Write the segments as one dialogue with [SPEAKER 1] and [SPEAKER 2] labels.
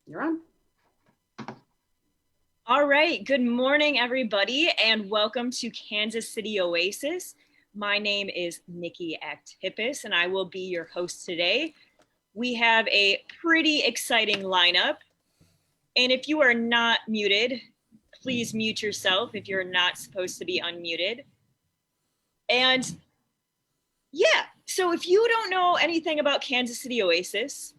[SPEAKER 1] You're on.
[SPEAKER 2] All right. Good morning, everybody, and welcome to Kansas City Oasis. My name is Nikki Actippus, and I will be your host today. We have a pretty exciting lineup. And if you are not muted, please mute yourself if you're not supposed to be unmuted. And yeah, so if you don't know anything about Kansas City Oasis,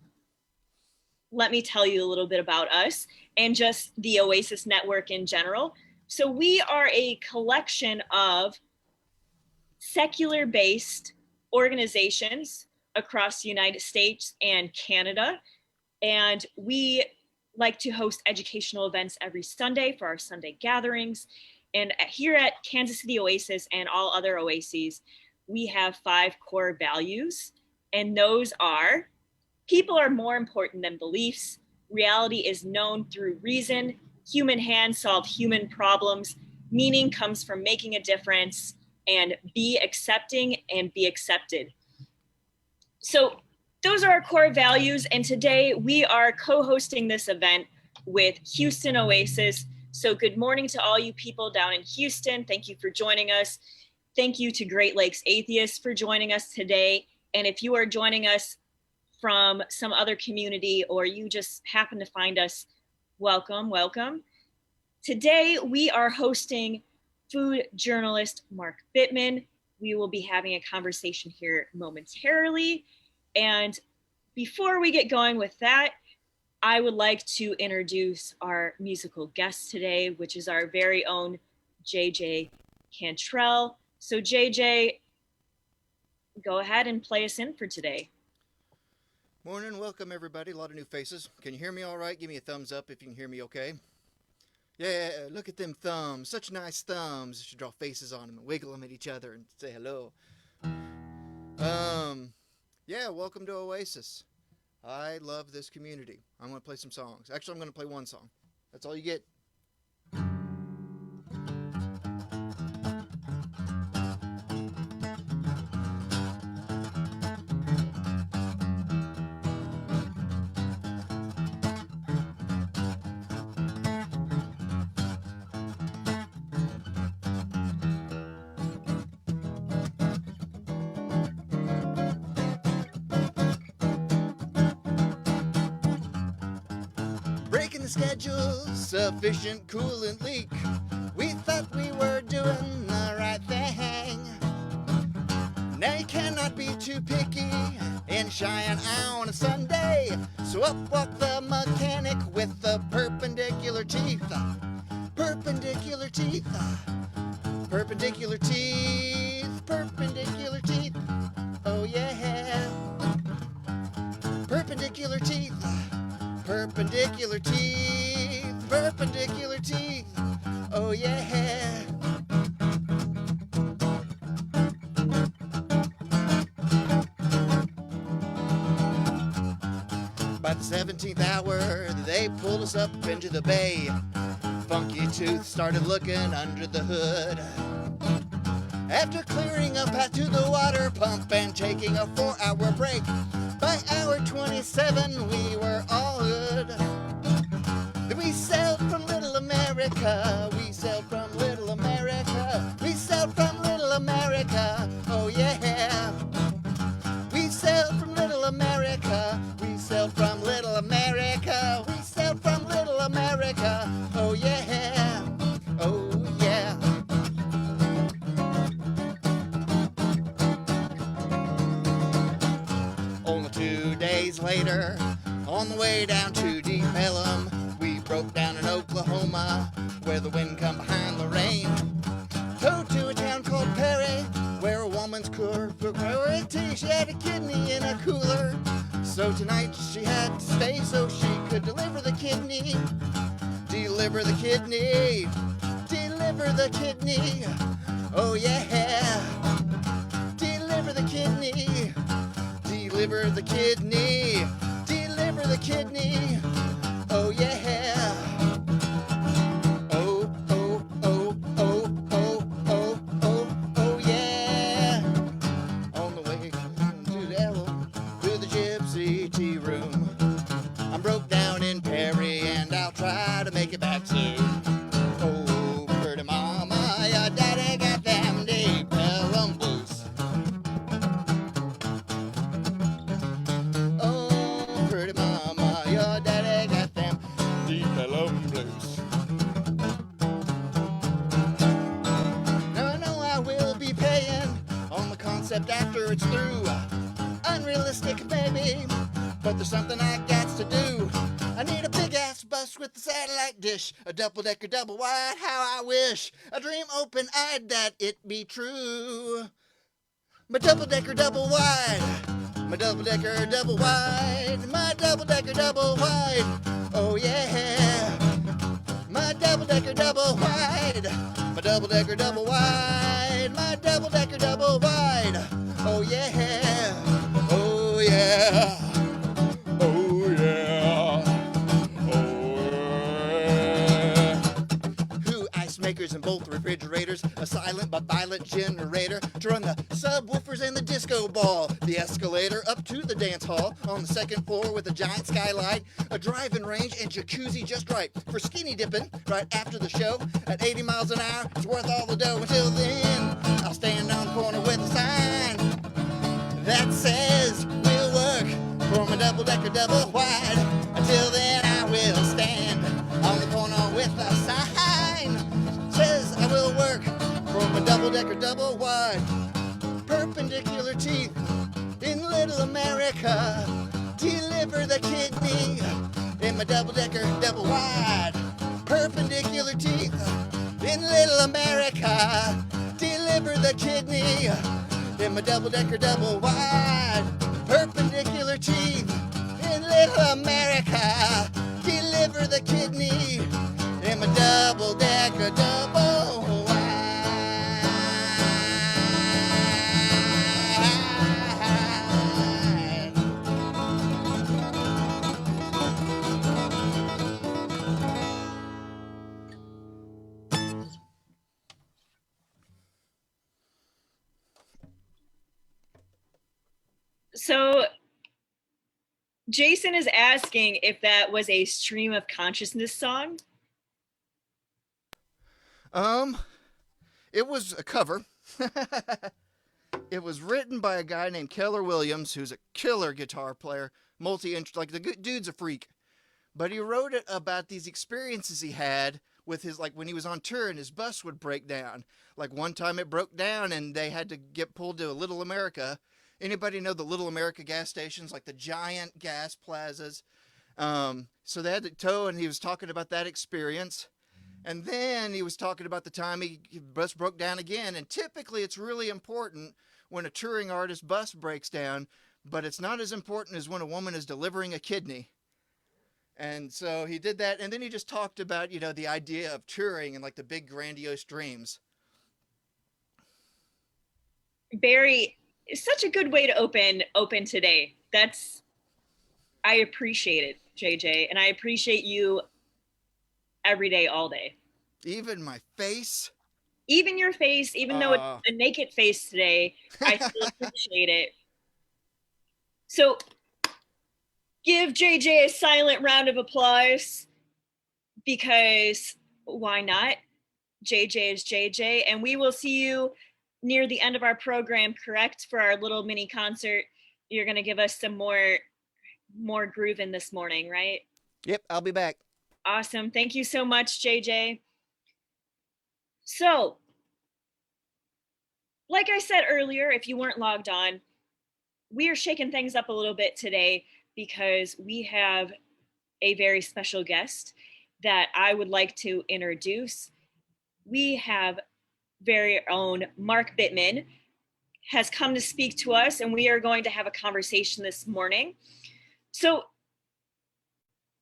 [SPEAKER 2] let me tell you a little bit about us and just the Oasis Network in general. So we are a collection of secular-based organizations across the United States and Canada. And we like to host educational events every Sunday for our Sunday gatherings. And here at Kansas City Oasis and all other Oases, we have 5 core values. And those are: people are more important than beliefs. Reality is known through reason. Human hands solve human problems. Meaning comes from making a difference. And be accepting and be accepted. So those are our core values. And today we are co-hosting this event with Houston Oasis. So good morning to all you people down in Houston. Thank you for joining us. Thank you to Great Lakes Atheists for joining us today. And if you are joining us from some other community or you just happen to find us, welcome, welcome. Today we are hosting food journalist Mark Bittman. We will be having a conversation here momentarily. And before we get going with that, I would like to introduce our musical guest today, which is our very own JJ Cantrell. So JJ, go ahead and play us in for today.
[SPEAKER 3] Morning, welcome everybody. A lot of new faces. Can you hear me all right? Give me a thumbs up if you can hear me okay. Yeah, look at them thumbs. Such nice thumbs. You should draw faces on them and wiggle them at each other and say hello. Yeah, welcome to Oasis. I love this community. I'm going to play some songs. Actually, I'm going to play one song. That's all you get. Breaking the schedule, sufficient coolant leak. We thought we were doing the right thing. Now you cannot be too picky and shying on a Sunday. So up walked the mechanic with the perpendicular teeth. Perpendicular teeth. Perpendicular teeth. Perpendicular teeth. Oh yeah. Perpendicular teeth. Perpendicular teeth, perpendicular teeth, oh yeah. By the 17th hour, they pulled us up into the bay. Funky Tooth started looking under the hood. After clearing a path to the water pump and taking a 4-hour break, by hour 27 we were all good. Then we sailed from Little America, we sailed from Little America, we sailed from Little America, oh yeah. We sailed from Little America, we sailed from Little America, we sailed from Little America, oh yeah, oh yeah. Only 2 days later, on the way down to Deep Ellum, we broke down in Oklahoma, where the wind come behind the rain. Towed to a town called Perry, where a woman's curvity, she had a kidney in a cooler. So tonight she had to stay so she could deliver the kidney. Deliver the kidney. Deliver the kidney. Oh yeah. Deliver the kidney. Deliver the kidney. Deliver the kidney. Oh yeah. Oh, oh, oh, oh, oh, oh, oh, oh yeah. On the way to the gypsy tea room. I'm broke down in Perry there's something I got to do. I need a big ass bus with a satellite dish, a double-decker double wide, how I wish, a dream open-eyed that it be true. My double-decker double wide, my double-decker double wide, my double-decker double wide, oh yeah. My double-decker double wide, my double-decker double wide, my double-decker double wide, oh yeah, oh yeah, oh yeah, oh yeah. Who ice makers and both refrigerators, a silent but violent generator to run the subwoofers and the disco ball, the escalator up to the dance hall on the second floor with a giant skylight, a driving range and jacuzzi just right for skinny dipping right after the show at 80 miles an hour. It's worth all the dough. Until then, I'll stand on the corner with a sign that says we'll work for my double-decker double wide. Until then, I will stand on the corner with a sign says I will work for my double-decker double wide. Perpendicular teeth in little America, deliver the kidney in my double-decker double wide. Perpendicular teeth in little America, deliver the kidney in my double-decker double wide. Perpendicular teeth in little America, deliver the kidney in my double-decker double wide.
[SPEAKER 2] So Jason is asking if that was a stream of consciousness song.
[SPEAKER 3] It was a cover. It was written by a guy named Keller Williams, who's a killer guitar player, like the dude's a freak. But he wrote it about these experiences he had with his, like when he was on tour and his bus would break down. Like one time it broke down and they had to get pulled to Little America. Anybody know the Little America gas stations, like the giant gas plazas? So they had to tow, and he was talking about that experience. And then he was talking about the time his bus broke down again. And typically it's really important when a touring artist bus breaks down, but it's not as important as when a woman is delivering a kidney. And so he did that. And then he just talked about, you know, the idea of touring and like the big grandiose dreams.
[SPEAKER 2] Barry, it's such a good way to open today. I appreciate it, JJ. And I appreciate you every day, all day.
[SPEAKER 3] Even my face?
[SPEAKER 2] Even your face, even though it's a naked face today, I still appreciate it. So give JJ a silent round of applause, because why not? JJ is JJ, and we will see you near the end of our program, correct? For our little mini concert. You're going to give us some more grooving this morning, right?
[SPEAKER 3] Yep, I'll be back.
[SPEAKER 2] Awesome. Thank you so much, JJ. So, like I said earlier, if you weren't logged on, we are shaking things up a little bit today because we have a very special guest that I would like to introduce. We have very own Mark Bittman has come to speak to us, and we are going to have a conversation this morning. So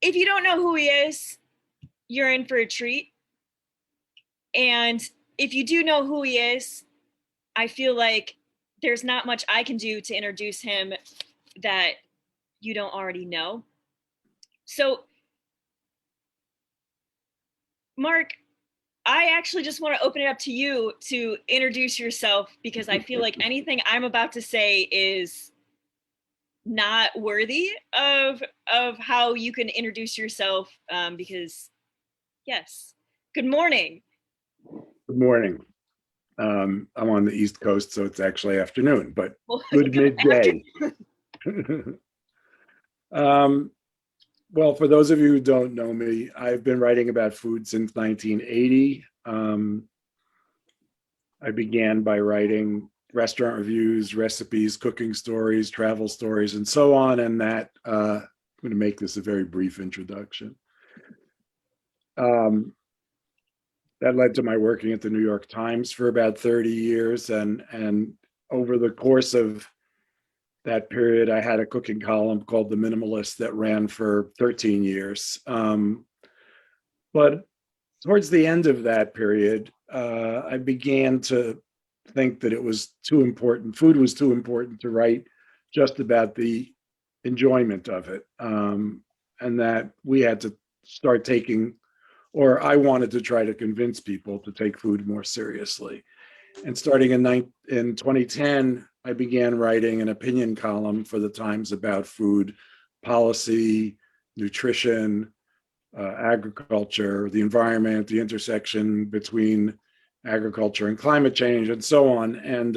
[SPEAKER 2] if you don't know who he is, you're in for a treat. And if you do know who he is, I feel like there's not much I can do to introduce him that you don't already know. So, Mark, I actually just want to open it up to you to introduce yourself, because I feel like anything I'm about to say is not worthy of how you can introduce yourself, because yes. Good morning.
[SPEAKER 1] Good morning. I'm on the East Coast, so it's actually afternoon, but good midday. Well, for those of you who don't know me, I've been writing about food since 1980. I began by writing restaurant reviews, recipes, cooking stories, travel stories, and so on. And that I'm going to make this a very brief introduction. That led to my working at the New York Times for about 30 years. And over the course of that period, I had a cooking column called The Minimalist that ran for 13 years. But towards the end of that period, I began to think that it was too important. Food was too important to write just about the enjoyment of it. And that we had to start taking, or I wanted to try to convince people to take food more seriously. And starting in 2010, I began writing an opinion column for the Times about food policy, nutrition, agriculture, the environment, the intersection between agriculture and climate change, and so on. And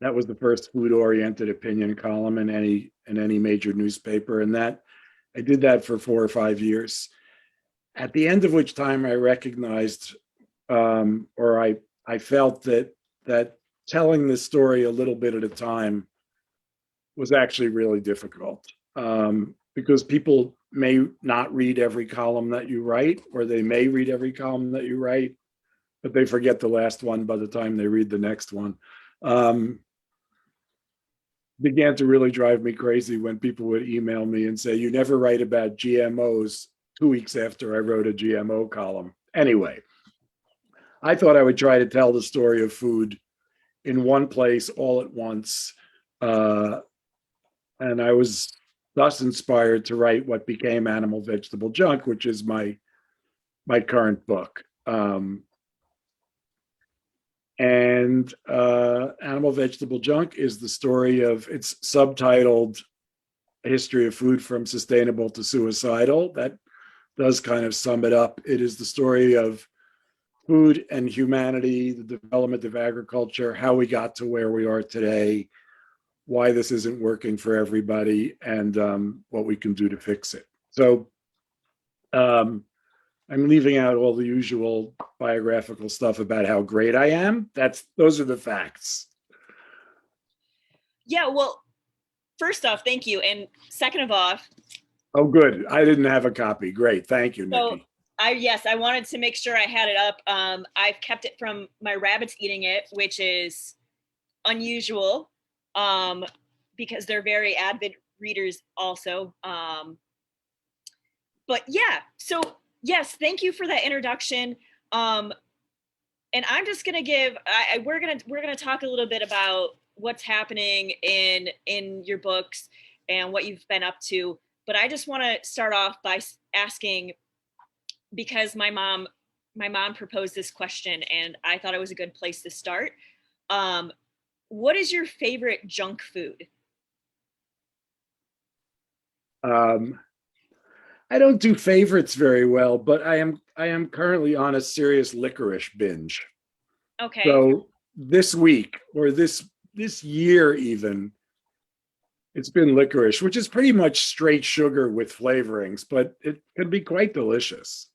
[SPEAKER 1] that was the first food-oriented opinion column in any major newspaper. And that I did that for 4 or 5 years. At the end of which time I recognized, or I felt that telling this story a little bit at a time was actually really difficult, because people may not read every column that you write, or they may read every column that you write, but they forget the last one by the time they read the next one. Began to really drive me crazy when people would email me and say, "You never write about GMOs," 2 weeks after I wrote a GMO column. Anyway, I thought I would try to tell the story of food in one place all at once. And I was thus inspired to write what became Animal Vegetable Junk, which is my current book. Animal Vegetable Junk is the story of, it's subtitled A History of Food from Sustainable to Suicidal. That does kind of sum it up. It is the story of food and humanity, the development of agriculture, how we got to where we are today, why this isn't working for everybody, and what we can do to fix it. So I'm leaving out all the usual biographical stuff about how great I am. Those are the facts.
[SPEAKER 2] Yeah, well, first off, thank you. And second of all,
[SPEAKER 1] oh, good. I didn't have a copy. Great. Thank you, Nikki.
[SPEAKER 2] I wanted to make sure I had it up. I've kept it from my rabbits eating it, which is unusual, because they're very avid readers also. But yeah, so yes, thank you for that introduction. And I'm just gonna give. We're gonna talk a little bit about what's happening in your books and what you've been up to. But I just want to start off by asking, because my mom proposed this question, and I thought it was a good place to start. What is your favorite junk food?
[SPEAKER 1] I don't do favorites very well, but I am currently on a serious licorice binge.
[SPEAKER 2] Okay.
[SPEAKER 1] So this week, or this year even, it's been licorice, which is pretty much straight sugar with flavorings, but it can be quite delicious.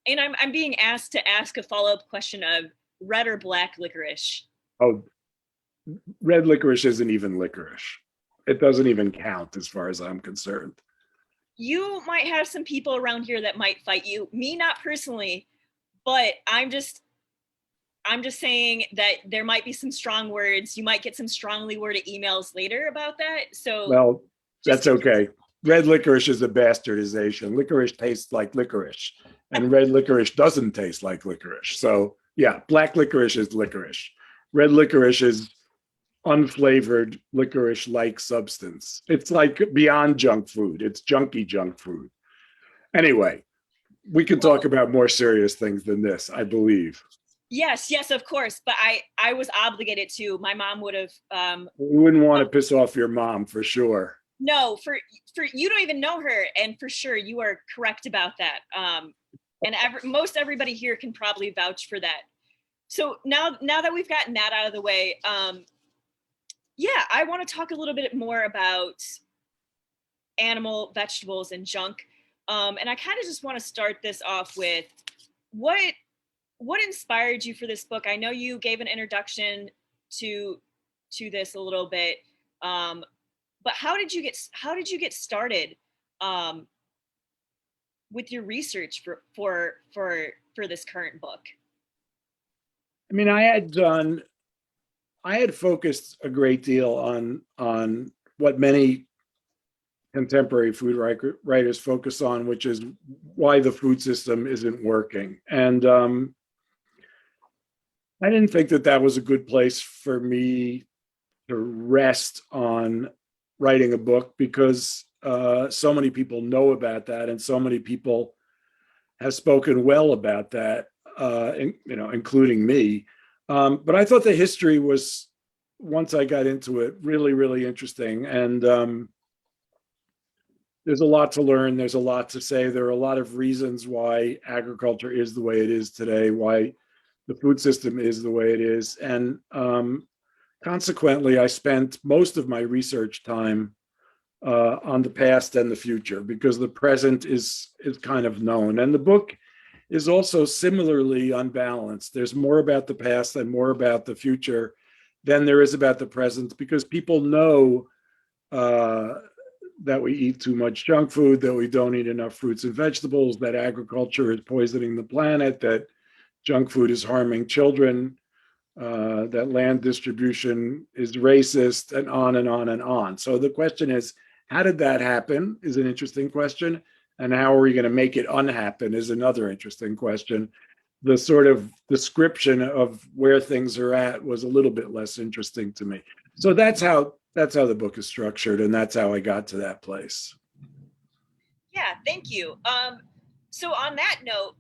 [SPEAKER 2] And I'm being asked to ask a follow-up question of red or black licorice.
[SPEAKER 1] Oh, red licorice isn't even licorice. It doesn't even count as far as I'm concerned.
[SPEAKER 2] You might have some people around here that might fight you. Me, not personally, but I'm just saying that there might be some strong words. You might get some strongly worded emails later about that. So,
[SPEAKER 1] well, that's okay. Red licorice is a bastardization. Licorice tastes like licorice, and red licorice doesn't taste like licorice. So yeah, black licorice is licorice. Red licorice is unflavored licorice-like substance. It's like beyond junk food. It's junky junk food. Anyway, we can talk about more serious things than this, I believe.
[SPEAKER 2] Yes, of course. But I was obligated to. My mom would have.
[SPEAKER 1] We wouldn't want to piss off your mom, for sure.
[SPEAKER 2] No, for you don't even know her, and for sure you are correct about that. And most everybody here can probably vouch for that. So now that we've gotten that out of the way, yeah, I want to talk a little bit more about animal, vegetables, and junk. And I kind of just want to start this off with what what inspired you for this book? I know you gave an introduction to this a little bit, but how did you get started um, with your research for this current book?
[SPEAKER 1] I mean, I had focused a great deal on what many contemporary food writers focus on, which is why the food system isn't working. And I didn't think that that was a good place for me to rest on writing a book, because so many people know about that, and so many people have spoken well about that, including me. But I thought the history was, once I got into it, really, really interesting. And there's a lot to learn. There's a lot to say. There are a lot of reasons why agriculture is the way it is today, why the food system is the way it is. And consequently, I spent most of my research time on the past and the future, because the present is kind of known. And the book is also similarly unbalanced. There's more about the past and more about the future than there is about the present, because people know that we eat too much junk food, that we don't eat enough fruits and vegetables, that agriculture is poisoning the planet, that junk food is harming children, that land distribution is racist, and on and on and on. So the question is, how did that happen is an interesting question. And how are we going to make it unhappen is another interesting question. The sort of description of where things are at was a little bit less interesting to me. So that's how the book is structured, and that's how I got to that place.
[SPEAKER 2] Yeah, thank you. So on that note,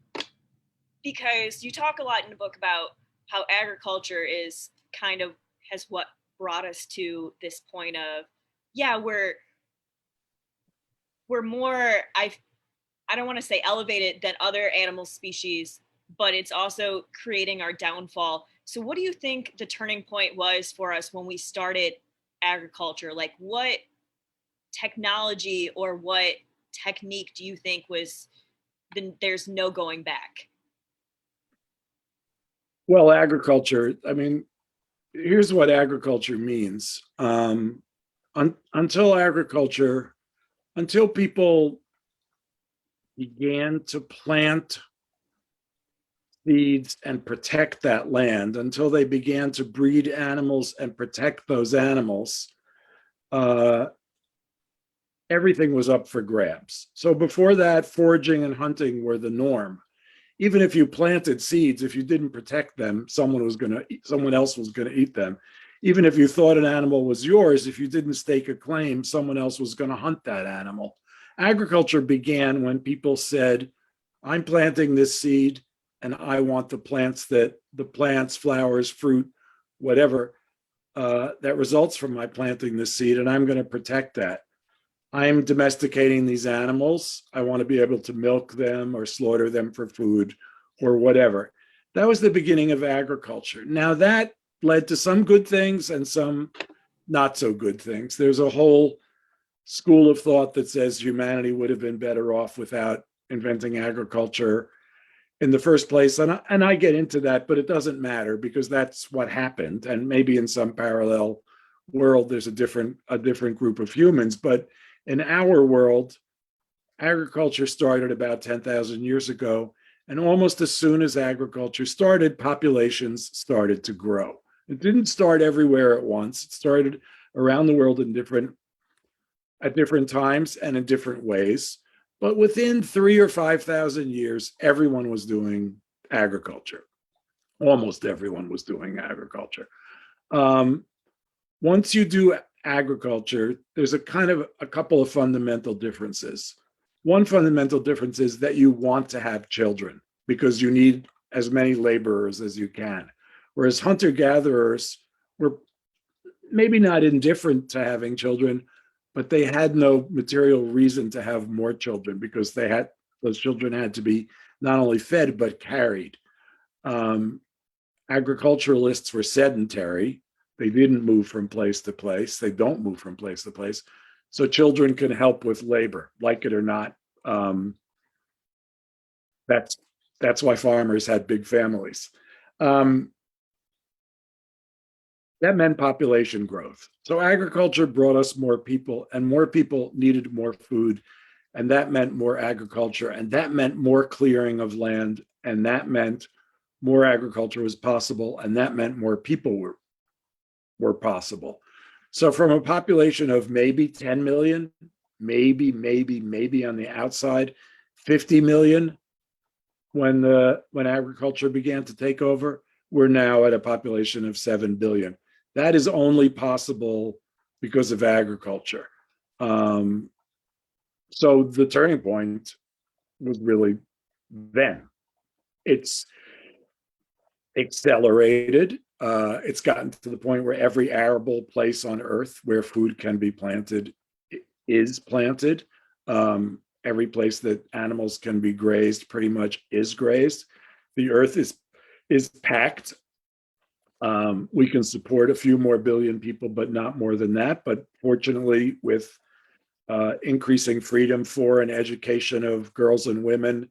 [SPEAKER 2] because you talk a lot in the book about how agriculture is kind of has what brought us to this point of, yeah, we're more, I don't want to say elevated than other animal species, but it's also creating our downfall. So what do you think the turning point was for us when we started agriculture? Like, what technology or what technique do you think was there's no going back?
[SPEAKER 1] Well, agriculture, I mean, here's what agriculture means. Until people began to plant seeds and protect that land, until they began to breed animals and protect those animals, everything was up for grabs. So before that, foraging and hunting were the norm. Even if you planted seeds, if you didn't protect them, someone else was going to eat them. Even if you thought an animal was yours, if you didn't stake a claim, someone else was going to hunt that animal. Agriculture began when people said, I'm planting this seed and I want the plants, flowers, fruit, whatever, that results from my planting this seed, and I'm going to protect that. I'm domesticating these animals. I want to be able to milk them or slaughter them for food or whatever. That was the beginning of agriculture. Now, that led to some good things and some not so good things. There's a whole school of thought that says humanity would have been better off without inventing agriculture in the first place. And I get into that, but it doesn't matter, because that's what happened. And maybe in some parallel world, there's a different group of humans. But in our world, agriculture started about 10,000 years ago. And almost as soon as agriculture started, populations started to grow. It didn't start everywhere at once. It started around the world at different times and in different ways. But within 3,000 or 5,000 years, everyone was doing agriculture. Almost everyone was doing agriculture. Once you do agriculture, there's a couple of fundamental differences. One fundamental difference is that you want to have children because you need as many laborers as you can. Whereas hunter-gatherers were maybe not indifferent to having children, but they had no material reason to have more children, because those children had to be not only fed but carried. Agriculturalists were sedentary. They didn't move from place to place. They don't move from place to place. So children can help with labor, like it or not. That's That's why farmers had big families. Um, that meant population growth. So agriculture brought us more people, and more people needed more food. And that meant more agriculture, and that meant more clearing of land, and that meant more agriculture was possible, and that meant more people were possible. So from a population of maybe 10 million, maybe on the outside, 50 million when agriculture began to take over, we're now at a population of 7 billion. That is only possible because of agriculture. Um, so the turning point was really then. It's accelerated. It's gotten to the point where every arable place on earth where food can be planted is planted. Every place that animals can be grazed pretty much is grazed. The earth is packed. We can support a few more billion people, but not more than that. But fortunately, with increasing freedom for and education of girls and women,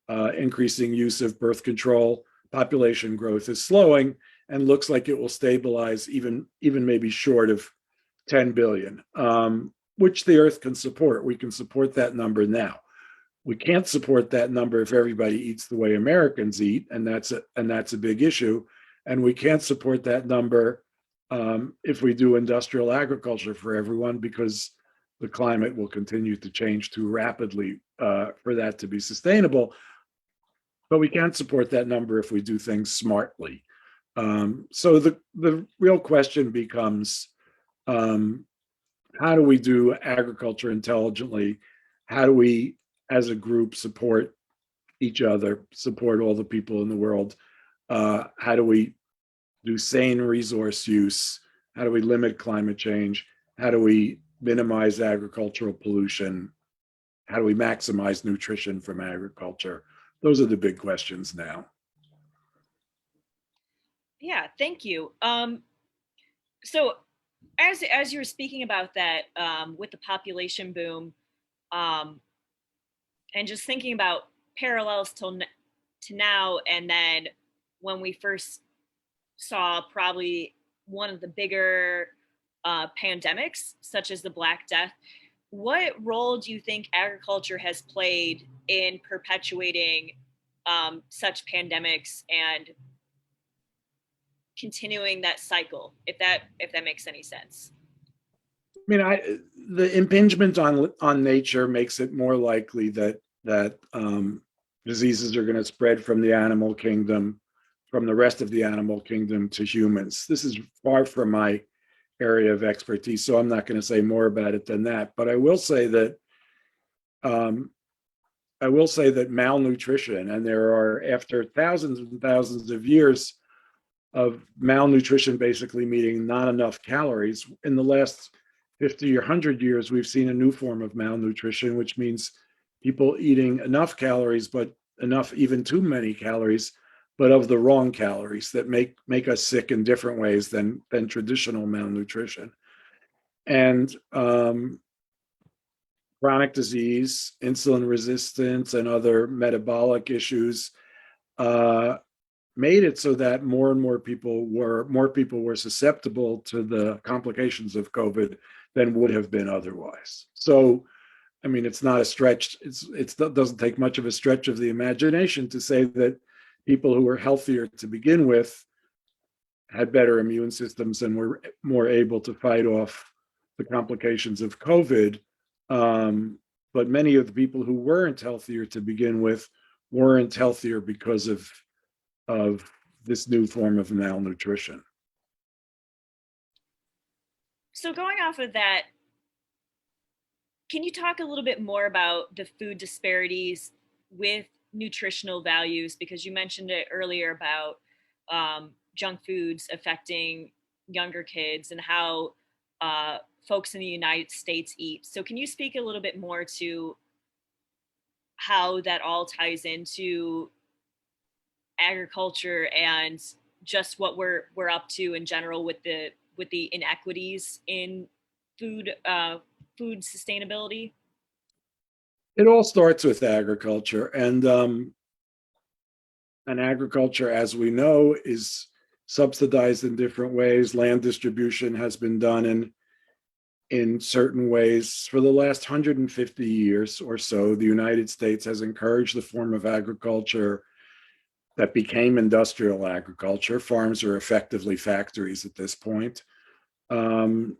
[SPEAKER 1] increasing use of birth control, population growth is slowing and looks like it will stabilize even maybe short of 10 billion, which the earth can support. We can support that number now. We can't support that number if everybody eats the way Americans eat, and that's a big issue. And we can't support that number if we do industrial agriculture for everyone, because the climate will continue to change too rapidly for that to be sustainable. But we can't support that number if we do things smartly. So the real question becomes, how do we do agriculture intelligently? How do we, as a group, support each other, support all the people in the world? How do we do sane resource use? How do we limit climate change? How do we minimize agricultural pollution? How do we maximize nutrition from agriculture? Those are the big questions now.
[SPEAKER 2] Yeah, thank you. So as you were speaking about that, with the population boom, um, and just thinking about parallels to now, and then when we first saw probably one of the bigger pandemics, such as the Black Death, what role do you think agriculture has played in perpetuating such pandemics and continuing that cycle, if that makes any sense?
[SPEAKER 1] I mean, the impingement on nature makes it more likely that diseases are going to spread from the animal kingdom, from the rest of the animal kingdom to humans. This is far from my area of expertise, so I'm not going to say more about it than that. But I will say that malnutrition, and there are, after thousands and thousands of years of malnutrition basically meaning not enough calories, in the last 50 or 100 years, we've seen a new form of malnutrition, which means people eating enough calories, but enough, even too many calories, but of the wrong calories that make us sick in different ways than traditional malnutrition. And chronic disease, insulin resistance, and other metabolic issues made it so that more and more people were susceptible to the complications of COVID than would have been otherwise. So, I mean, it's not a stretch. It doesn't take much of a stretch of the imagination to say that people who were healthier to begin with had better immune systems and were more able to fight off the complications of COVID. But many of the people who weren't healthier to begin with weren't healthier because of this new form of malnutrition.
[SPEAKER 2] So going off of that, can you talk a little bit more about the food disparities with nutritional values? Because you mentioned it earlier about junk foods affecting younger kids and how folks in the United States eat. So can you speak a little bit more to how that all ties into agriculture and just what we're up to in general with the inequities in food sustainability?
[SPEAKER 1] It all starts with agriculture, and And agriculture, as we know, is subsidized in different ways. Land distribution has been done in certain ways. For the last 150 years or so, the United States has encouraged the form of agriculture that became industrial agriculture. Farms are effectively factories at this point. And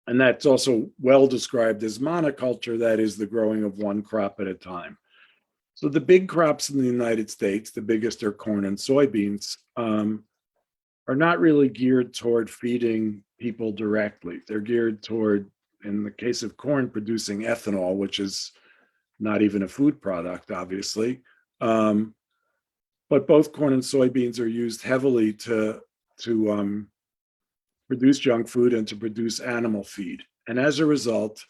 [SPEAKER 1] that's also well described as monoculture, that is the growing of one crop at a time. So the big crops in the United States, the biggest are corn and soybeans, are not really geared toward feeding people directly. They're geared toward, in the case of corn, producing ethanol, which is not even a food product, obviously. But both corn and soybeans are used heavily to produce junk food and to produce animal feed. And as a result,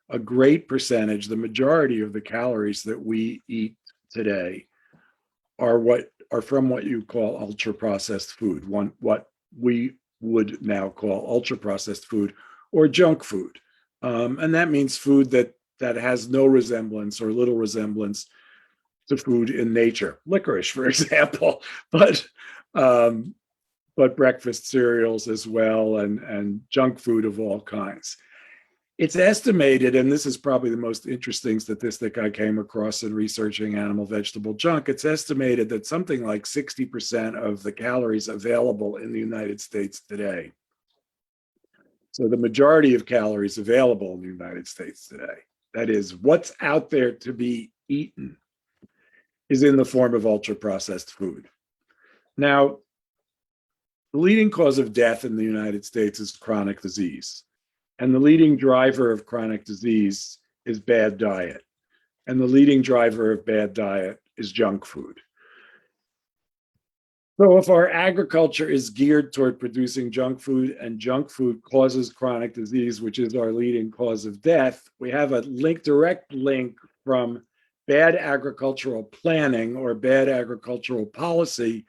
[SPEAKER 1] a great percentage, the majority of the calories that we eat today are from what you call ultra processed food, what we would now call ultra processed food or junk food. And that means food that has no resemblance or little resemblance to food in nature, licorice, for example, but breakfast cereals as well, and junk food of all kinds. It's estimated, and this is probably the most interesting statistic I came across in researching animal vegetable junk, it's estimated that something like 60% of the calories available in the United States today, so the majority of calories available in the United States today, that is, what's out there to be eaten, is in the form of ultra-processed food. Now, the leading cause of death in the United States is chronic disease. And the leading driver of chronic disease is bad diet. And the leading driver of bad diet is junk food. So if our agriculture is geared toward producing junk food, and junk food causes chronic disease, which is our leading cause of death, we have a direct link from bad agricultural planning or bad agricultural policy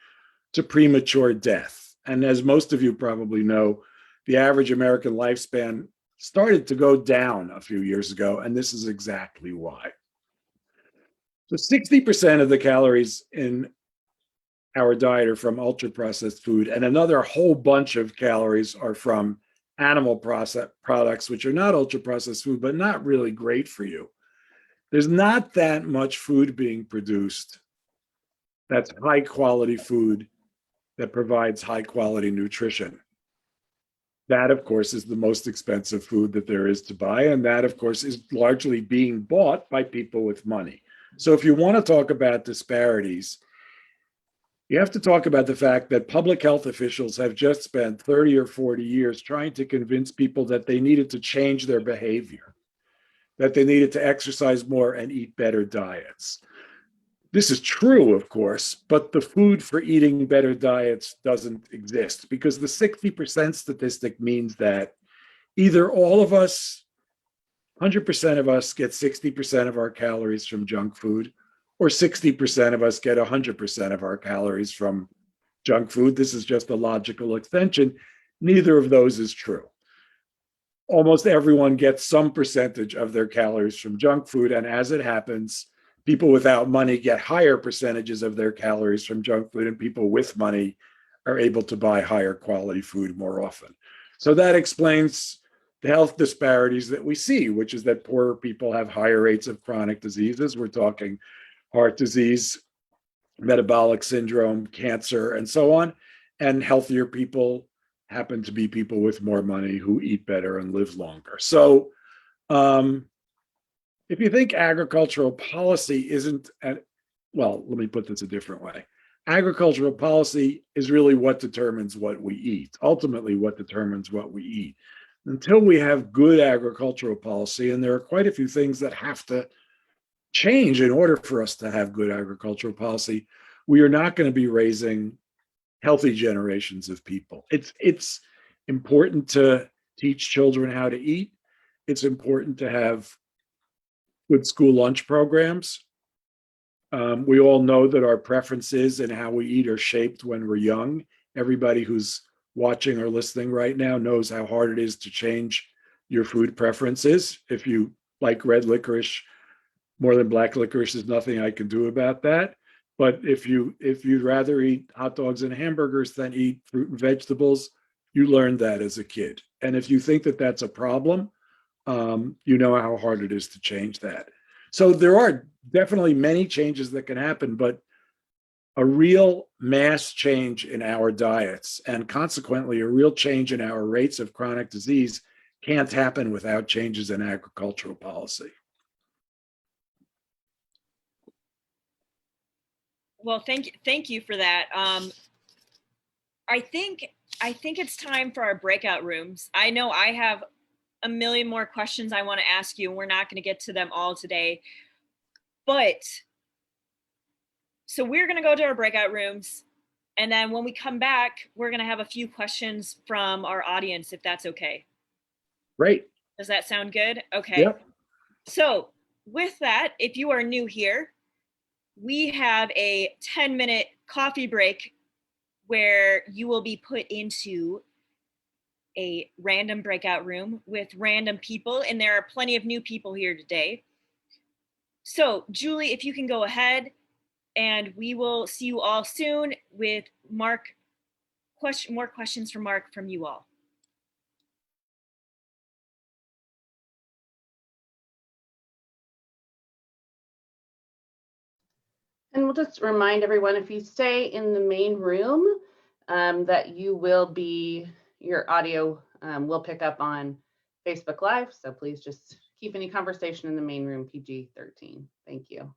[SPEAKER 1] to premature death. And as most of you probably know, the average American lifespan started to go down a few years ago, and this is exactly why. So 60% of the calories in our diet are from ultra-processed food, and another whole bunch of calories are from animal products, which are not ultra-processed food, but not really great for you. There's not that much food being produced that's high-quality food that provides high-quality nutrition. That, of course, is the most expensive food that there is to buy. And that, of course, is largely being bought by people with money. So if you want to talk about disparities, you have to talk about the fact that public health officials have just spent 30 or 40 years trying to convince people that they needed to change their behavior, that they needed to exercise more and eat better diets. This is true, of course, but the food for eating better diets doesn't exist, because the 60% statistic means that either all of us, 100% of us, get 60% of our calories from junk food, or 60% of us get 100% of our calories from junk food. This is just a logical extension. Neither of those is true. Almost everyone gets some percentage of their calories from junk food, and as it happens, people without money get higher percentages of their calories from junk food, and people with money are able to buy higher quality food more often. So that explains the health disparities that we see, which is that poorer people have higher rates of chronic diseases. We're talking heart disease, metabolic syndrome, cancer, and so on. And healthier people happen to be people with more money who eat better and live longer. So, if you think agricultural policy isn't, well, let me put this a different way. Agricultural policy is really what determines what we eat, ultimately what determines what we eat. Until we have good agricultural policy, and there are quite a few things that have to change in order for us to have good agricultural policy, we are not going to be raising healthy generations of people. It's important to teach children how to eat. It's important to have good school lunch programs. We all know that our preferences and how we eat are shaped when we're young. Everybody who's watching or listening right now knows how hard it is to change your food preferences. If you like red licorice more than black licorice, there's nothing I can do about that. But if you'd rather eat hot dogs and hamburgers than eat fruit and vegetables, you learned that as a kid. And if you think that that's a problem, you know how hard it is to change that. So there are definitely many changes that can happen, but a real mass change in our diets and consequently a real change in our rates of chronic disease can't happen without changes in agricultural policy.
[SPEAKER 2] Well, thank you for that. I think I think it's time for our breakout rooms. I know I have a million more questions I want to ask you, and we're not going to get to them all today. But so we're going to go to our breakout rooms, and then when we come back, we're going to have a few questions from our audience, if that's okay.
[SPEAKER 1] Great.
[SPEAKER 2] Does that sound good? Okay.
[SPEAKER 1] Yep.
[SPEAKER 2] So with that, if you are new here, we have a 10-minute coffee break where you will be put into a random breakout room with random people, and there are plenty of new people here today. So, Julie, if you can go ahead, and we will see you all soon with Mark. More questions from Mark from you all.
[SPEAKER 4] And we'll just remind everyone, if you stay in the main room, that your audio will pick up on Facebook Live. So please just keep any conversation in the main room PG-13. Thank you.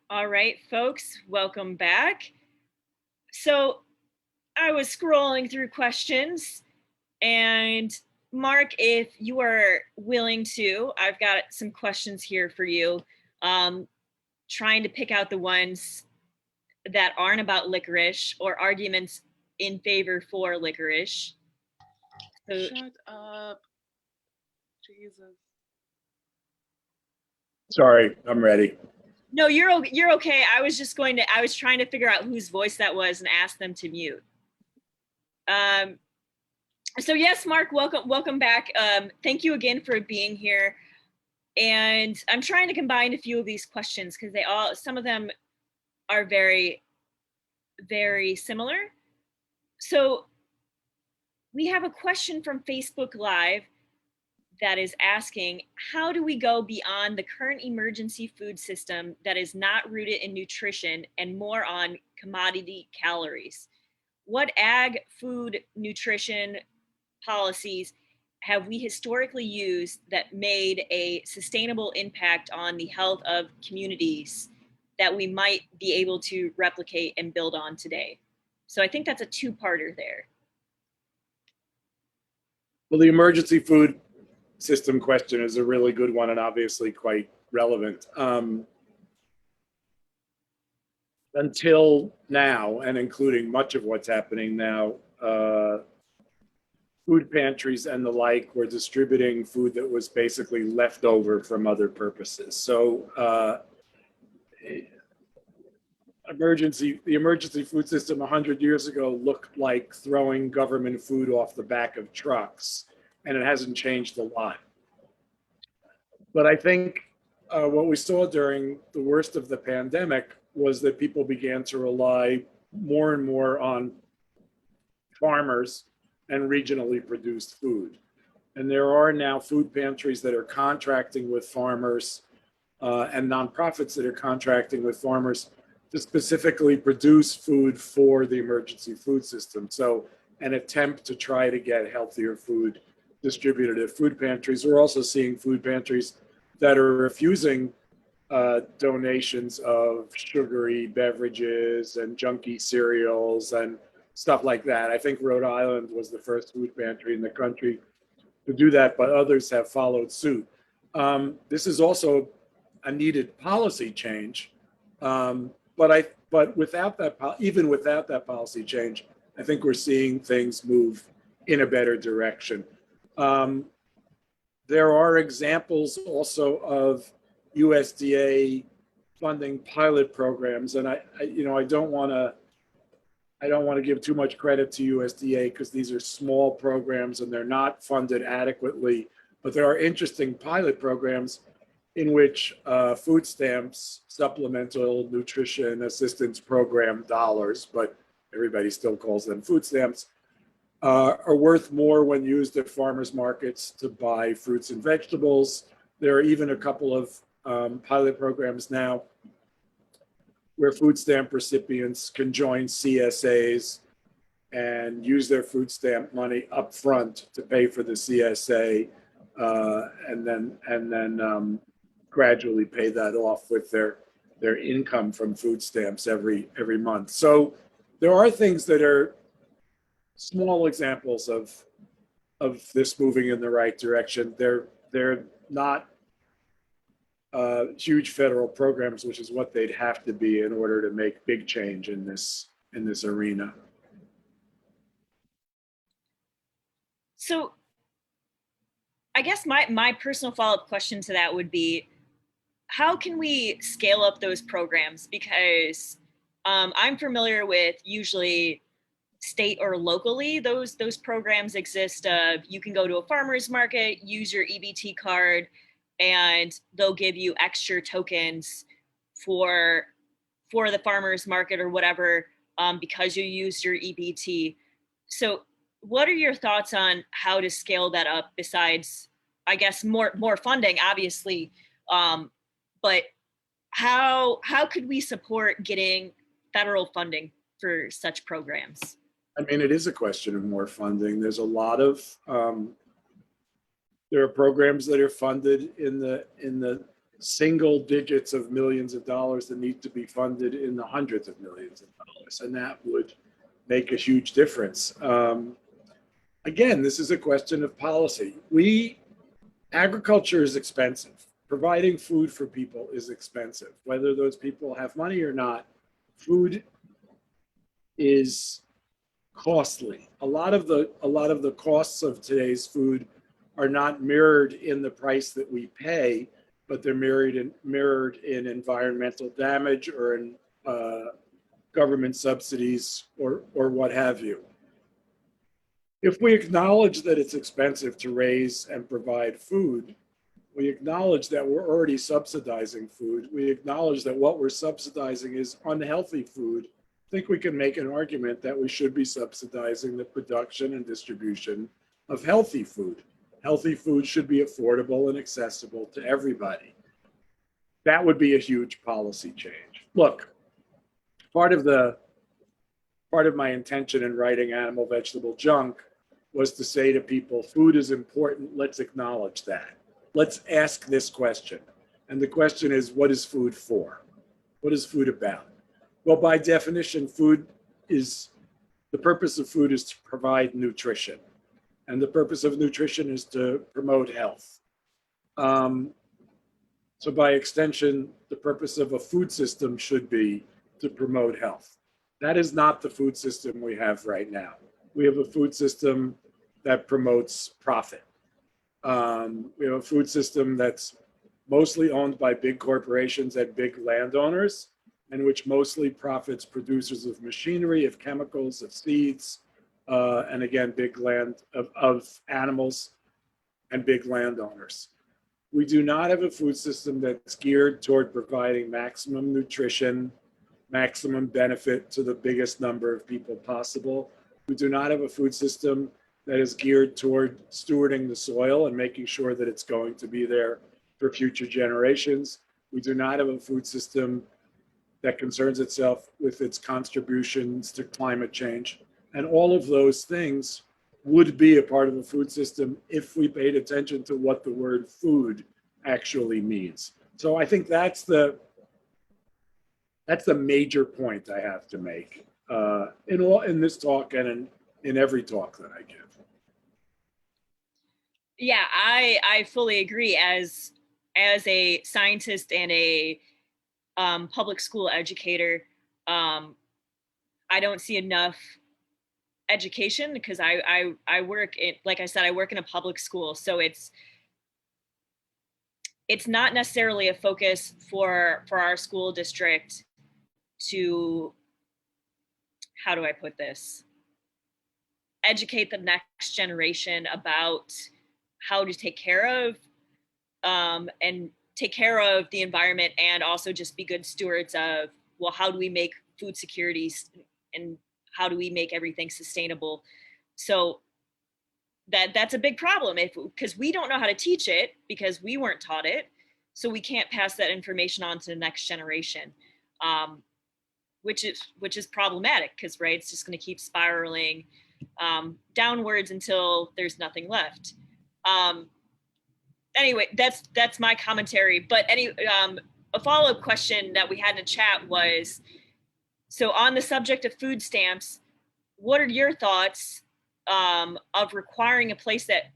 [SPEAKER 2] All right, folks, welcome back. So I was scrolling through questions, and Mark, if you are willing to, I've got some questions here for you. Trying to pick out the ones that aren't about licorice or arguments in favor for licorice. So,
[SPEAKER 5] Shut up. Jesus.
[SPEAKER 1] Sorry, I'm ready.
[SPEAKER 2] no, you're okay. I was trying to figure out whose voice that was and ask them to mute. So yes, Mark, welcome back. Thank you again for being here. And I'm trying to combine a few of these questions because some of them are very, very similar. So we have a question from Facebook Live that is asking, how do we go beyond the current emergency food system that is not rooted in nutrition and more on commodity calories? What ag, food, nutrition policies have we historically used that made a sustainable impact on the health of communities that we might be able to replicate and build on today? So I think that's a two-parter there.
[SPEAKER 1] Well, the emergency food system question is a really good one and obviously quite relevant. Until now, and including much of what's happening now, food pantries and the like were distributing food that was basically left over from other purposes. So the emergency food system 100 years ago looked like throwing government food off the back of trucks, and it hasn't changed a lot. But I think what we saw during the worst of the pandemic was that people began to rely more and more on farmers and regionally produced food. And there are now food pantries that are contracting with farmers and nonprofits that are contracting with farmers to specifically produce food for the emergency food system. So an attempt to try to get healthier food distributed at food pantries. We're also seeing food pantries that are refusing donations of sugary beverages and junky cereals and stuff like that. I think Rhode Island was the first food pantry in the country to do that, but others have followed suit. This is also a needed policy change, but without that, even without that policy change, I think we're seeing things move in a better direction. There are examples also of USDA funding pilot programs, and I don't want to give too much credit to USDA because these are small programs and they're not funded adequately. But there are interesting pilot programs in which food stamps, supplemental nutrition assistance program dollars, but everybody still calls them food stamps, are worth more when used at farmers markets to buy fruits and vegetables. There are even a couple of pilot programs now where food stamp recipients can join CSAs and use their food stamp money up front to pay for the CSA, and then gradually pay that off with their income from food stamps every month. So there are things that are small examples of this moving in the right direction. They're not huge federal programs, which is what they'd have to be in order to make big change in this arena.
[SPEAKER 2] So I guess my personal follow-up question to that would be, how can we scale up those programs? Because I'm familiar with usually state or locally, those programs exist. You can go to a farmer's market, use your EBT card, and they'll give you extra tokens for the farmer's market or whatever, because you used your EBT. So what are your thoughts on how to scale that up besides, I guess, more funding, obviously, but how could we support getting federal funding for such programs?
[SPEAKER 1] I mean, it is a question of more funding. There's a lot of there are programs that are funded in the single digits of millions of dollars that need to be funded in the hundreds of millions of dollars, and that would make a huge difference. Again, this is a question of policy. Agriculture is expensive. Providing food for people is expensive. Whether those people have money or not, food is costly. A lot of the costs of today's food are not mirrored in the price that we pay, but they're mirrored in environmental damage or in government subsidies or what have you. If we acknowledge that it's expensive to raise and provide food, we acknowledge that we're already subsidizing food. We acknowledge that what we're subsidizing is unhealthy food. I think we can make an argument that we should be subsidizing the production and distribution of healthy food. Healthy food should be affordable and accessible to everybody. That would be a huge policy change. Look, part of my intention in writing Animal Vegetable Junk was to say to people, food is important, let's acknowledge that. Let's ask this question. And the question is, what is food for? What is food about? Well, by definition, the purpose of food is to provide nutrition. And the purpose of nutrition is to promote health. So by extension, the purpose of a food system should be to promote health. That is not the food system we have right now. We have a food system that promotes profit. We have a food system that's mostly owned by big corporations and big landowners, and which mostly profits producers of machinery, of chemicals, of seeds, and again, big land of animals and big landowners. We do not have a food system that's geared toward providing maximum nutrition, maximum benefit to the biggest number of people possible. We do not have a food system that is geared toward stewarding the soil and making sure that it's going to be there for future generations. We do not have a food system that concerns itself with its contributions to climate change. And all of those things would be a part of a food system if we paid attention to what the word food actually means. So I think that's the major point I have to make in this talk and in every talk that I give.
[SPEAKER 2] Yeah, I fully agree. As a scientist and a public school educator, I don't see enough education because I work in, like I said, I work in a public school, so it's not necessarily a focus for our school district to, how do I put this, educate the next generation about how to take care of and take care of the environment, and also just be good stewards of, well, how do we make food securities and how do we make everything sustainable? So that's a big problem, because we don't know how to teach it because we weren't taught it, so we can't pass that information on to the next generation, which is problematic, because right, it's just going to keep spiraling downwards until there's nothing left. Anyway, that's my commentary. But a follow-up question that we had in the chat was, so on the subject of food stamps, what are your thoughts of requiring a place that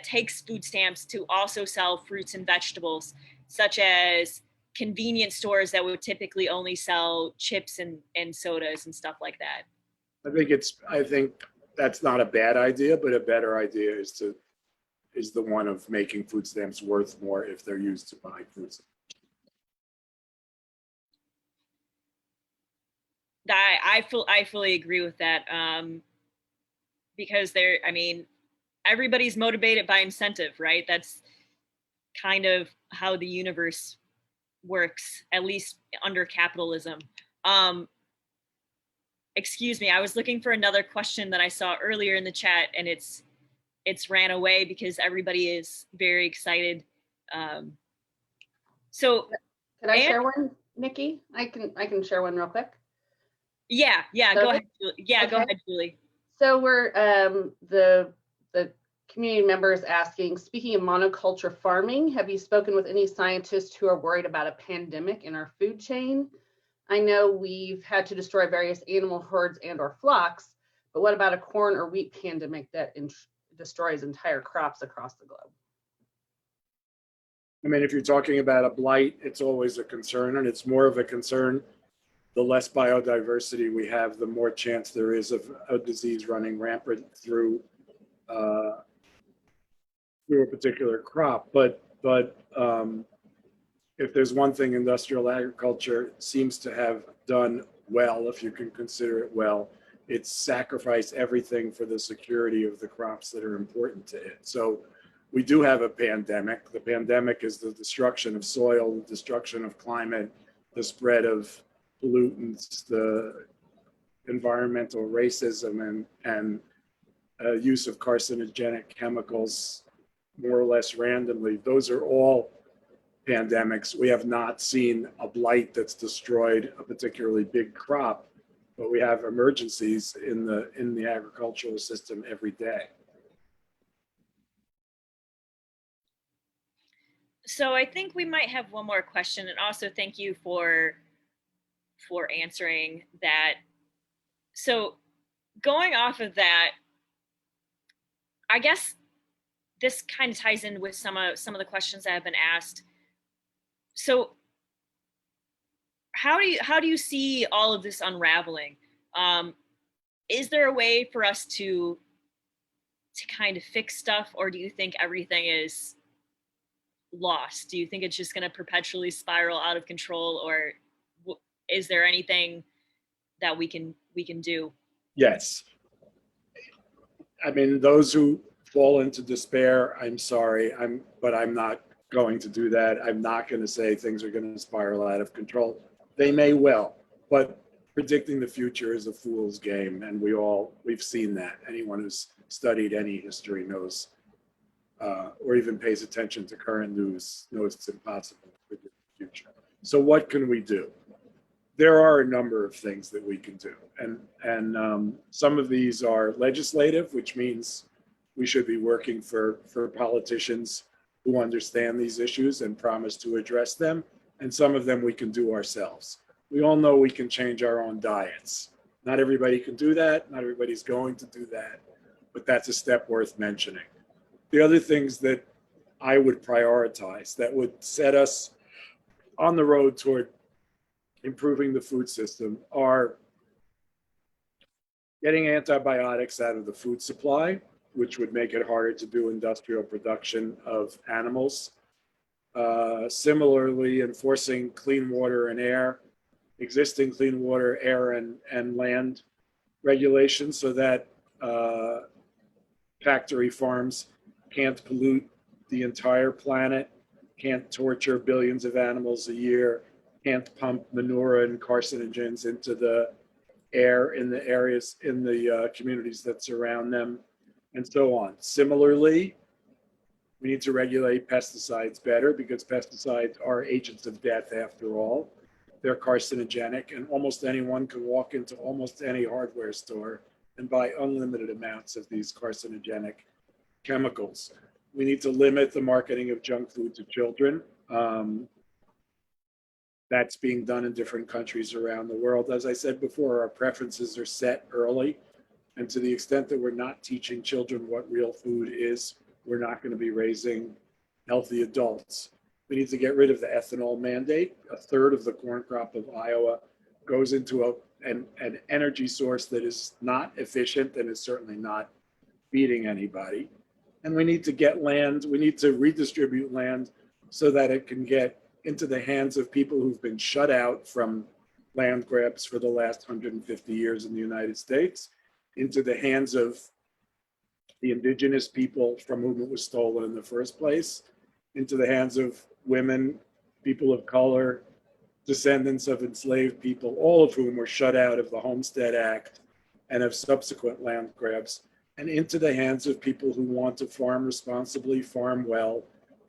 [SPEAKER 2] takes food stamps to also sell fruits and vegetables, such as convenience stores that would typically only sell chips and sodas and stuff like that?
[SPEAKER 1] I think that's not a bad idea, but a better idea is the one of making food stamps worth more if they're used to buy food.
[SPEAKER 2] I fully agree with that, because everybody's motivated by incentive, right? That's kind of how the universe works, at least under capitalism. Excuse me, I was looking for another question that I saw earlier in the chat, and it's ran away because everybody is very excited. So
[SPEAKER 4] could I share one, Nikki? I can share one real quick.
[SPEAKER 2] Yeah,
[SPEAKER 4] So
[SPEAKER 2] go ahead. Yeah,
[SPEAKER 4] okay.
[SPEAKER 2] Go ahead, Julie.
[SPEAKER 4] So we're the community members asking, speaking of monoculture farming, have you spoken with any scientists who are worried about a pandemic in our food chain? I know we've had to destroy various animal herds and or flocks, but what about a corn or wheat pandemic that destroys entire crops across the globe?
[SPEAKER 1] I mean, if you're talking about a blight, it's always a concern, and it's more of a concern. The less biodiversity we have, the more chance there is of a disease running rampant through a particular crop. But if there's one thing industrial agriculture seems to have done well, if you can consider it well, it's sacrifice everything for the security of the crops that are important to it. So we do have a pandemic. The pandemic is the destruction of soil, the destruction of climate, the spread of pollutants, the environmental racism, and use of carcinogenic chemicals more or less randomly. Those are all pandemics. We have not seen a blight that's destroyed a particularly big crop, but we have emergencies in the agricultural system every day.
[SPEAKER 2] So I think we might have one more question, and also thank you for answering that. So going off of that, I guess this kind of ties in with some of the questions that have been asked. So how do you see all of this unraveling? Is there a way for us to kind of fix stuff, or do you think everything is lost? Do you think it's just going to perpetually spiral out of control, or is there anything that we can do?
[SPEAKER 1] Yes. I mean, those who fall into despair, I'm sorry, but I'm not going to do that. I'm not going to say things are going to spiral out of control. They may well, but predicting the future is a fool's game, and we've seen that. Anyone who's studied any history knows, or even pays attention to current news, knows it's impossible to predict the future. So what can we do? There are a number of things that we can do, and some of these are legislative, which means we should be working for politicians who understand these issues and promise to address them, and some of them we can do ourselves. We all know we can change our own diets. Not everybody can do that. Not everybody's going to do that, but that's a step worth mentioning. The other things that I would prioritize that would set us on the road toward improving the food system are getting antibiotics out of the food supply, which would make it harder to do industrial production of animals. Similarly, enforcing clean water and air, existing clean water, air, and land regulations so that factory farms can't pollute the entire planet, can't torture billions of animals a year, can't pump manure and carcinogens into the air in the areas, in the communities that surround them, and so on. Similarly, we need to regulate pesticides better because pesticides are agents of death after all. They're carcinogenic, and almost anyone can walk into almost any hardware store and buy unlimited amounts of these carcinogenic chemicals. We need to limit the marketing of junk food to children. That's being done in different countries around the world. As I said before, our preferences are set early. And to the extent that we're not teaching children what real food is, we're not going to be raising healthy adults. We need to get rid of the ethanol mandate. A third of the corn crop of Iowa goes into an energy source that is not efficient and is certainly not feeding anybody. And we need to get land, we need to redistribute land so that it can get into the hands of people who've been shut out from land grabs for the last 150 years in the United States, into the hands of the indigenous people from whom it was stolen in the first place, into the hands of women, people of color, descendants of enslaved people, all of whom were shut out of the Homestead Act and of subsequent land grabs, and into the hands of people who want to farm responsibly, farm well,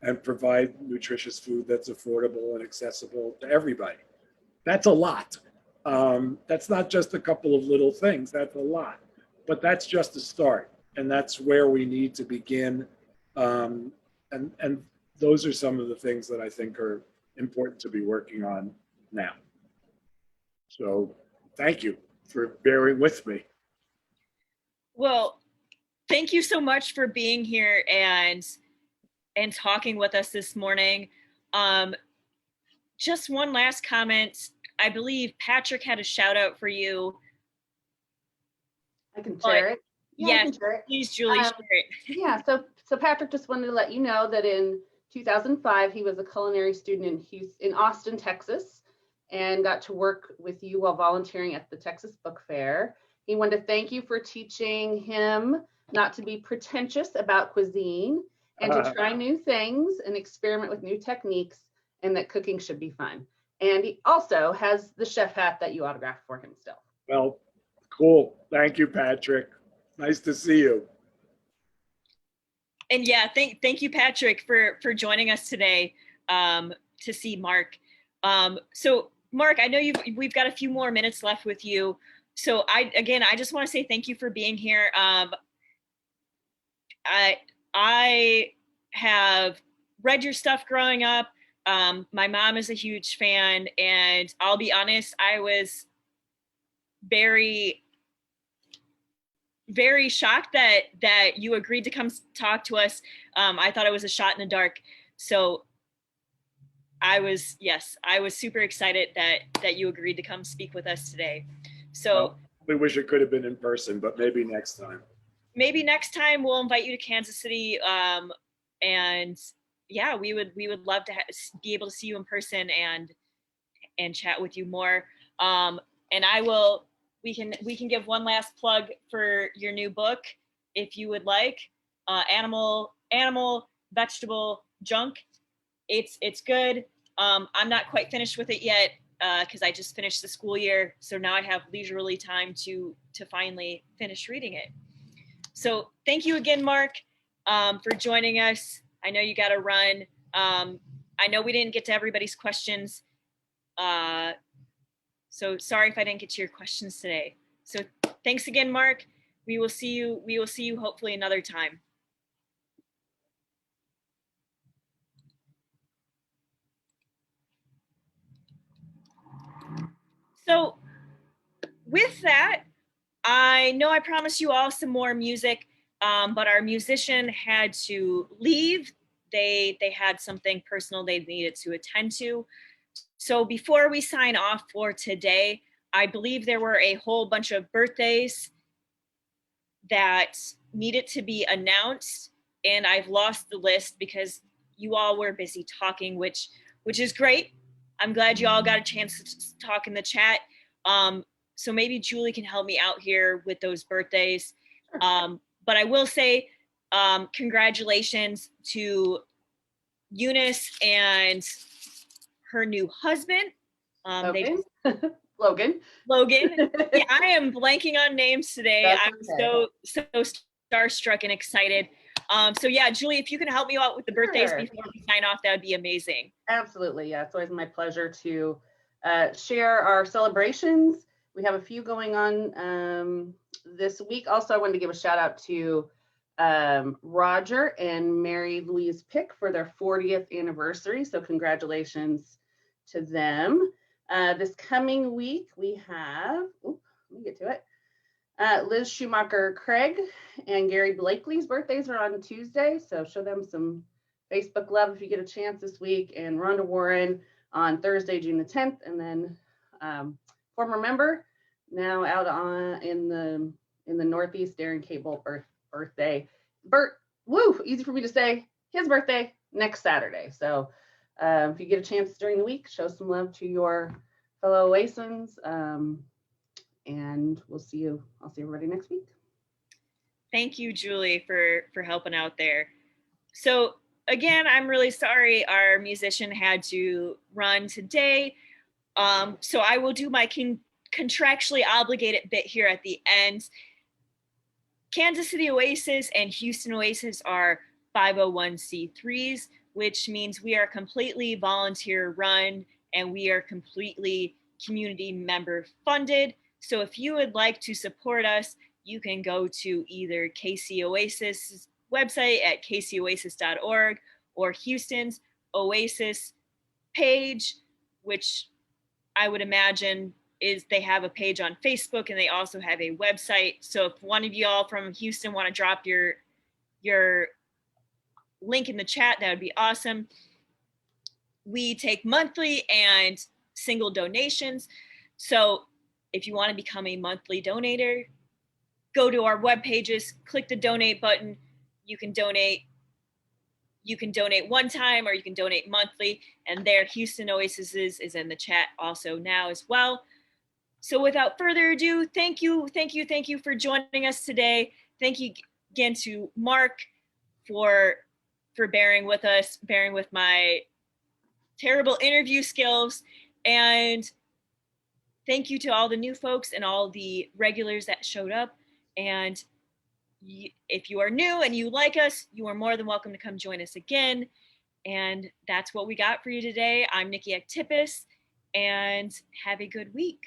[SPEAKER 1] and provide nutritious food that's affordable and accessible to everybody. That's a lot. That's not just a couple of little things, that's a lot. But that's just a start. that's where we need to begin. And those are some of the things that I think are important to be working on now. So thank you for bearing with me.
[SPEAKER 2] Well, thank you so much for being here and talking with us this morning. Just one last comment. I believe Patrick had a shout out for you.
[SPEAKER 4] I can share it. Yeah, I
[SPEAKER 2] Yes,
[SPEAKER 4] can share it.
[SPEAKER 2] please, Julie, share it.
[SPEAKER 4] Yeah, so Patrick just wanted to let you know that in 2005, he was a culinary student in Austin, Texas, and got to work with you while volunteering at the Texas Book Fair. He wanted to thank you for teaching him not to be pretentious about cuisine and to try new things and experiment with new techniques, and that cooking should be fun. And he also has the chef hat that you autographed for him still.
[SPEAKER 1] Well, cool. Thank you, Patrick. Nice to see you.
[SPEAKER 2] And yeah, thank you, Patrick, for joining us today to see Mark. So Mark, I know we've got a few more minutes left with you. So I just want to say thank you for being here. I have read your stuff growing up. My mom is a huge fan, and I'll be honest, I was very, very shocked that you agreed to come talk to us. I thought it was a shot in the dark. So I was super excited that you agreed to come speak with us today. So
[SPEAKER 1] well, we wish it could have been in person, but maybe next time.
[SPEAKER 2] Maybe next time we'll invite you to Kansas City. And yeah, we would love to be able to see you in person and chat with you more. And we can give one last plug for your new book, if you would like. Animal, vegetable, junk. It's good. I'm not quite finished with it yet because I just finished the school year. So now I have leisurely time to finally finish reading it. So thank you again, Mark, for joining us. I know you got to run. I know we didn't get to everybody's questions. So sorry if I didn't get to your questions today. So thanks again, Mark. We will see you hopefully another time. So with that, I know I promised you all some more music, but our musician had to leave. They had something personal they needed to attend to. So before we sign off for today, I believe there were a whole bunch of birthdays that needed to be announced, and I've lost the list because you all were busy talking, which is great. I'm glad you all got a chance to talk in the chat. So maybe Julie can help me out here with those birthdays. But I will say congratulations to Eunice and her new husband.
[SPEAKER 4] Logan.
[SPEAKER 2] Logan. Yeah, I am blanking on names today.
[SPEAKER 4] That's
[SPEAKER 2] I'm
[SPEAKER 4] okay.
[SPEAKER 2] so starstruck and excited. So yeah, Julie, if you can help me out with the birthdays
[SPEAKER 4] Sure.
[SPEAKER 2] before we sign off, that would be amazing.
[SPEAKER 4] Absolutely. Yeah, it's always my pleasure to share our celebrations. We have a few going on this week. Also, I wanted to give a shout out to Roger and Mary Louise Pick for their 40th anniversary. So congratulations to them. This coming week, we have, let me get to it. Liz Schumacher Craig and Gary Blakely's birthdays are on Tuesday. So show them some Facebook love if you get a chance this week. And Rhonda Warren on Thursday, June the 10th. And then former member, now out in the Northeast, Darren Cable birthday. Easy for me to say, his birthday next Saturday. So if you get a chance during the week, show some love to your fellow Oasans. And I'll see everybody next week.
[SPEAKER 2] Thank you, Julie, for helping out there. So again, I'm really sorry our musician had to run today. So I will do my contractually obligated bit here at the end. Kansas City Oasis and Houston Oasis are 501c3s, which means we are completely volunteer run and we are completely community member funded. So if you would like to support us, you can go to either KC Oasis website at kcoasis.org or Houston's Oasis page, which I would imagine is they have a page on Facebook and they also have a website. So if one of y'all from Houston want to drop your link in the chat, that would be awesome. We take monthly and single donations. So if you want to become a monthly donator, go to our web pages, click the donate button. You can donate one time or you can donate monthly. And there, Houston Oasis is in the chat also now as well. So without further ado, thank you for joining us today. Thank you again to Mark for bearing with us, bearing with my terrible interview skills. And thank you to all the new folks and all the regulars that showed up. And if you are new and you like us, you are more than welcome to come join us again. And that's what we got for you today. I'm Nikki Aktipis, and have a good week.